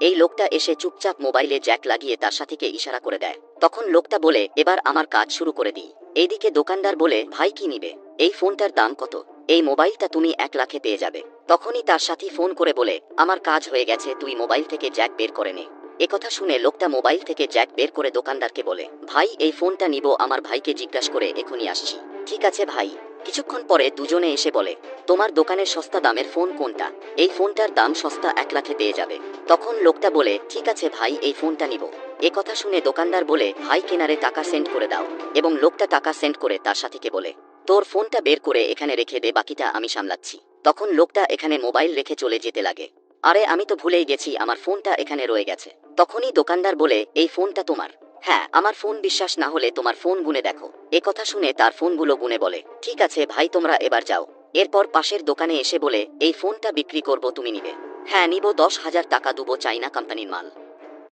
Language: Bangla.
এই লোকটা এসে চুপচাপ মোবাইলে জ্যাক লাগিয়ে তার সাথীকে ইশারা করে দেয়। তখন লোকটা বলে, এবার আমার কাজ শুরু করে দিই। এইদিকে দোকানদার বলে, ভাই কি নিবে? এই ফোনটার দাম কত? এই মোবাইলটা তুমি 1 লাখে পেয়ে যাবে। তখনই তার সাথী ফোন করে বলে, আমার কাজ হয়ে গেছে, তুই মোবাইল থেকে জ্যাক বের করে নে। একথা শুনে লোকটা মোবাইল থেকে জ্যাক বের করে দোকানদারকে বলে, ভাই এই ফোনটা নিব, আমার ভাইকে জিজ্ঞাসা করে এখনই আসছি। ঠিক আছে ভাই। কিছুক্ষণ পরে দুজনে এসে বলে, তোমার দোকানের সস্তা দামের ফোন কোনটা? এই ফোনটার দাম সস্তা, 1 লাখে পেয়ে যাবে। তখন লোকটা বলে, ঠিক আছে ভাই, এই ফোনটা নিব। একথা শুনে দোকানদার বলে, ভাই কেনারে টাকা সেন্ড করে দাও। এবং লোকটা টাকা সেন্ড করে তার সাথীকে বলে, তোর ফোনটা বের করে এখানে রেখে দে, বাকিটা আমি সামলাচ্ছি। তখন লোকটা এখানে মোবাইল রেখে চলে যেতে লাগে। আরে আমি তো ভুলেই গেছি, আমার ফোনটা এখানে রয়ে গেছে। তখনই দোকানদার বলে, এই ফোনটা তোমার? হ্যাঁ আমার ফোন, বিশ্বাস না হলে তোমার ফোন গুনে দেখো। একথা শুনে তার ফোনগুলো গুনে বলে, ঠিক আছে ভাই তোমরা এবার যাও। এরপর পাশের দোকানে এসে বলে, এই ফোনটা বিক্রি করব, তুমি নিবে? হ্যাঁ নিব, 10,000 টাকা দেবো, চাইনা কোম্পানির মাল।